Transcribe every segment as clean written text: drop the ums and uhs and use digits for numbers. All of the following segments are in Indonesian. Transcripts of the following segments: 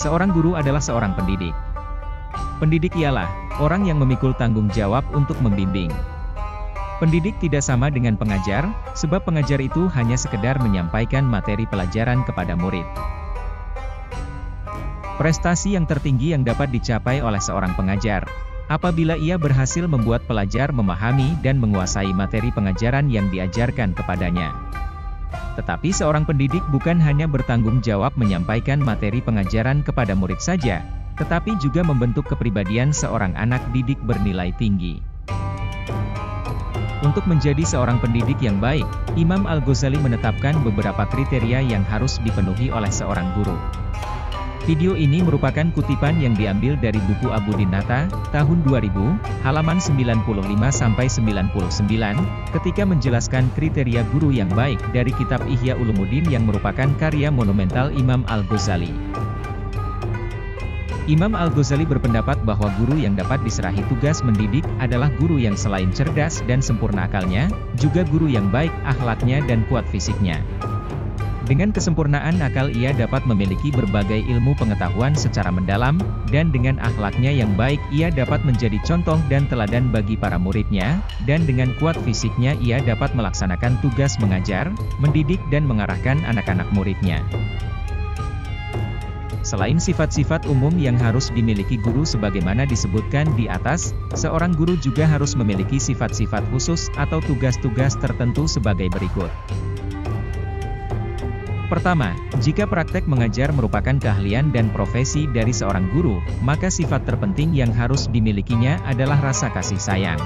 Seorang guru adalah seorang pendidik. Pendidik ialah orang yang memikul tanggung jawab untuk membimbing. Pendidik tidak sama dengan pengajar, sebab pengajar itu hanya sekedar menyampaikan materi pelajaran kepada murid. Prestasi yang tertinggi yang dapat dicapai oleh seorang pengajar, apabila ia berhasil membuat pelajar memahami dan menguasai materi pengajaran yang diajarkan kepadanya. Tetapi seorang pendidik bukan hanya bertanggung jawab menyampaikan materi pengajaran kepada murid saja, tetapi juga membentuk kepribadian seorang anak didik bernilai tinggi. Untuk menjadi seorang pendidik yang baik, Imam Al-Ghazali menetapkan beberapa kriteria yang harus dipenuhi oleh seorang guru. Video ini merupakan kutipan yang diambil dari buku Abu Dinata, tahun 2000, halaman 95-99, ketika menjelaskan kriteria guru yang baik dari kitab Ihya Ulumuddin yang merupakan karya monumental Imam Al-Ghazali. Imam Al-Ghazali berpendapat bahwa guru yang dapat diserahi tugas mendidik adalah guru yang selain cerdas dan sempurna akalnya, juga guru yang baik akhlaknya dan kuat fisiknya. Dengan kesempurnaan akal ia dapat memiliki berbagai ilmu pengetahuan secara mendalam, dan dengan akhlaknya yang baik ia dapat menjadi contoh dan teladan bagi para muridnya, dan dengan kuat fisiknya ia dapat melaksanakan tugas mengajar, mendidik dan mengarahkan anak-anak muridnya. Selain sifat-sifat umum yang harus dimiliki guru sebagaimana disebutkan di atas, seorang guru juga harus memiliki sifat-sifat khusus atau tugas-tugas tertentu sebagai berikut. Pertama, jika praktek mengajar merupakan keahlian dan profesi dari seorang guru, maka sifat terpenting yang harus dimilikinya adalah rasa kasih sayang.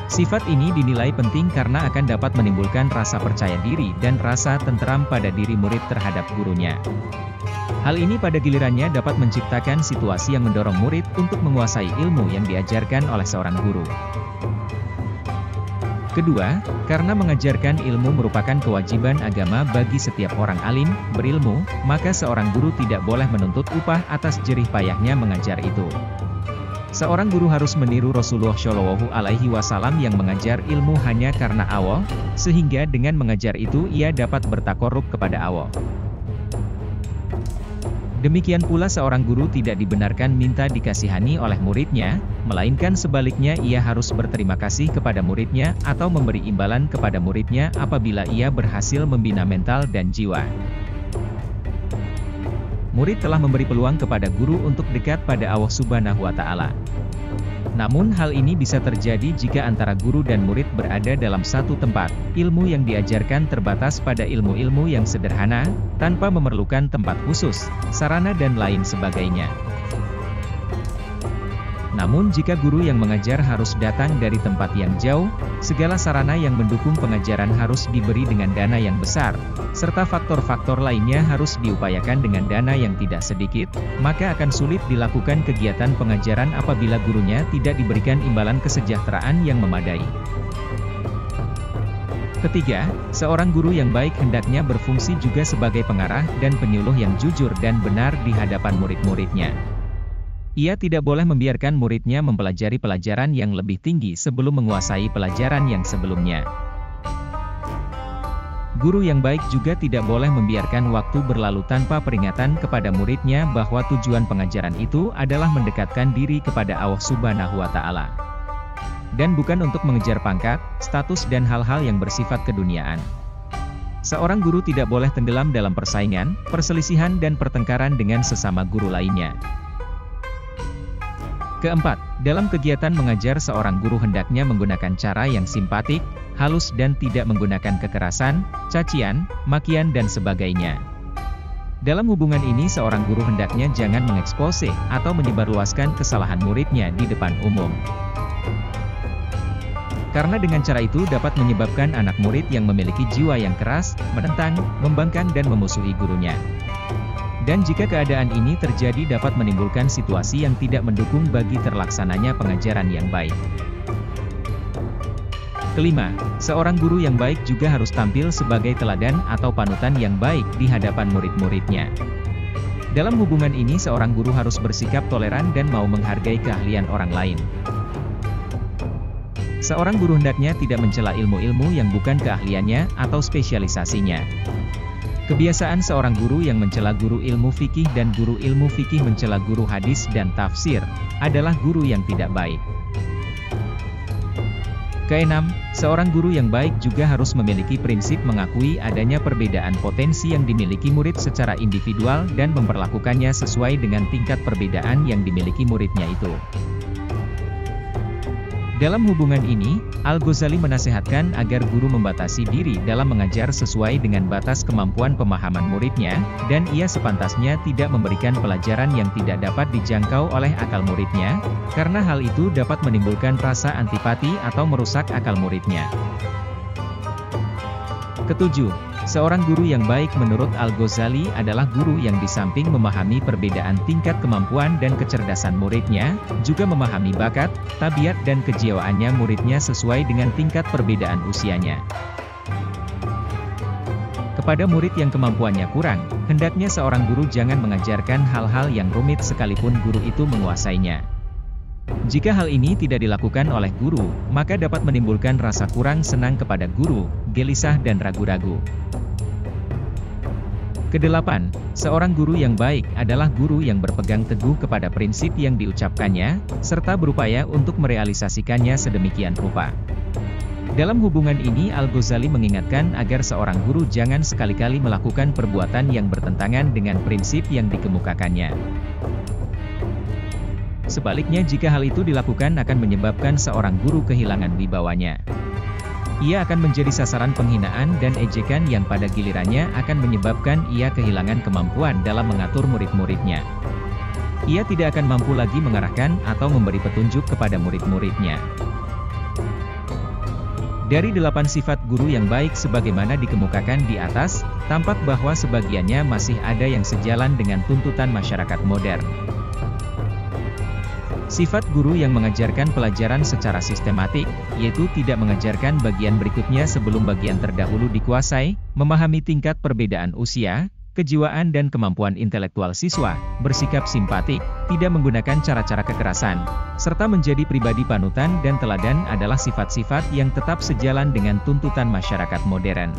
Sifat ini dinilai penting karena akan dapat menimbulkan rasa percaya diri dan rasa tenteram pada diri murid terhadap gurunya. Hal ini pada gilirannya dapat menciptakan situasi yang mendorong murid untuk menguasai ilmu yang diajarkan oleh seorang guru. Kedua, karena mengajarkan ilmu merupakan kewajiban agama bagi setiap orang alim, berilmu, maka seorang guru tidak boleh menuntut upah atas jerih payahnya mengajar itu. Seorang guru harus meniru Rasulullah Shallallahu Alaihi Wasallam yang mengajar ilmu hanya karena Allah, sehingga dengan mengajar itu ia dapat bertakorup kepada Allah. Demikian pula seorang guru tidak dibenarkan minta dikasihani oleh muridnya, melainkan sebaliknya ia harus berterima kasih kepada muridnya atau memberi imbalan kepada muridnya apabila ia berhasil membina mental dan jiwa. Murid telah memberi peluang kepada guru untuk dekat pada Allah Subhanahu wa Ta'ala. Namun hal ini bisa terjadi jika antara guru dan murid berada dalam satu tempat, ilmu yang diajarkan terbatas pada ilmu-ilmu yang sederhana, tanpa memerlukan tempat khusus, sarana dan lain sebagainya. Namun jika guru yang mengajar harus datang dari tempat yang jauh, segala sarana yang mendukung pengajaran harus diberi dengan dana yang besar, serta faktor-faktor lainnya harus diupayakan dengan dana yang tidak sedikit, maka akan sulit dilakukan kegiatan pengajaran apabila gurunya tidak diberikan imbalan kesejahteraan yang memadai. Ketiga, seorang guru yang baik hendaknya berfungsi juga sebagai pengarah dan penyuluh yang jujur dan benar di hadapan murid-muridnya. Ia tidak boleh membiarkan muridnya mempelajari pelajaran yang lebih tinggi sebelum menguasai pelajaran yang sebelumnya. Guru yang baik juga tidak boleh membiarkan waktu berlalu tanpa peringatan kepada muridnya bahwa tujuan pengajaran itu adalah mendekatkan diri kepada Allah Subhanahu wa Ta'ala. Dan bukan untuk mengejar pangkat, status dan hal-hal yang bersifat keduniaan. Seorang guru tidak boleh tenggelam dalam persaingan, perselisihan dan pertengkaran dengan sesama guru lainnya. Keempat, dalam kegiatan mengajar seorang guru hendaknya menggunakan cara yang simpatik, halus dan tidak menggunakan kekerasan, cacian, makian dan sebagainya. Dalam hubungan ini seorang guru hendaknya jangan mengekspose atau menyebarluaskan kesalahan muridnya di depan umum. Karena dengan cara itu dapat menyebabkan anak murid yang memiliki jiwa yang keras, menentang, membangkang dan memusuhi gurunya. Dan jika keadaan ini terjadi dapat menimbulkan situasi yang tidak mendukung bagi terlaksananya pengajaran yang baik. Kelima, seorang guru yang baik juga harus tampil sebagai teladan atau panutan yang baik di hadapan murid-muridnya. Dalam hubungan ini seorang guru harus bersikap toleran dan mau menghargai keahlian orang lain. Seorang guru hendaknya tidak mencela ilmu-ilmu yang bukan keahliannya atau spesialisasinya. Kebiasaan seorang guru yang mencela guru ilmu fikih dan guru ilmu fikih mencela guru hadis dan tafsir, adalah guru yang tidak baik. Keenam, seorang guru yang baik juga harus memiliki prinsip mengakui adanya perbedaan potensi yang dimiliki murid secara individual dan memperlakukannya sesuai dengan tingkat perbedaan yang dimiliki muridnya itu. Dalam hubungan ini, Al-Ghazali menasehatkan agar guru membatasi diri dalam mengajar sesuai dengan batas kemampuan pemahaman muridnya, dan ia sepantasnya tidak memberikan pelajaran yang tidak dapat dijangkau oleh akal muridnya, karena hal itu dapat menimbulkan rasa antipati atau merusak akal muridnya. Ketujuh, seorang guru yang baik menurut Al-Ghazali adalah guru yang di samping memahami perbedaan tingkat kemampuan dan kecerdasan muridnya, juga memahami bakat, tabiat dan kejiwaannya muridnya sesuai dengan tingkat perbedaan usianya. Kepada murid yang kemampuannya kurang, hendaknya seorang guru jangan mengajarkan hal-hal yang rumit sekalipun guru itu menguasainya. Jika hal ini tidak dilakukan oleh guru, maka dapat menimbulkan rasa kurang senang kepada guru, gelisah dan ragu-ragu. Kedelapan, seorang guru yang baik adalah guru yang berpegang teguh kepada prinsip yang diucapkannya, serta berupaya untuk merealisasikannya sedemikian rupa. Dalam hubungan ini Al-Ghazali mengingatkan agar seorang guru jangan sekali-kali melakukan perbuatan yang bertentangan dengan prinsip yang dikemukakannya. Sebaliknya jika hal itu dilakukan akan menyebabkan seorang guru kehilangan wibawanya. Ia akan menjadi sasaran penghinaan dan ejekan yang pada gilirannya akan menyebabkan ia kehilangan kemampuan dalam mengatur murid-muridnya. Ia tidak akan mampu lagi mengarahkan atau memberi petunjuk kepada murid-muridnya. Dari 8 sifat guru yang baik sebagaimana dikemukakan di atas, tampak bahwa sebagiannya masih ada yang sejalan dengan tuntutan masyarakat modern. Sifat guru yang mengajarkan pelajaran secara sistematik, yaitu tidak mengajarkan bagian berikutnya sebelum bagian terdahulu dikuasai, memahami tingkat perbedaan usia, kejiwaan dan kemampuan intelektual siswa, bersikap simpatik, tidak menggunakan cara-cara kekerasan, serta menjadi pribadi panutan dan teladan adalah sifat-sifat yang tetap sejalan dengan tuntutan masyarakat modern.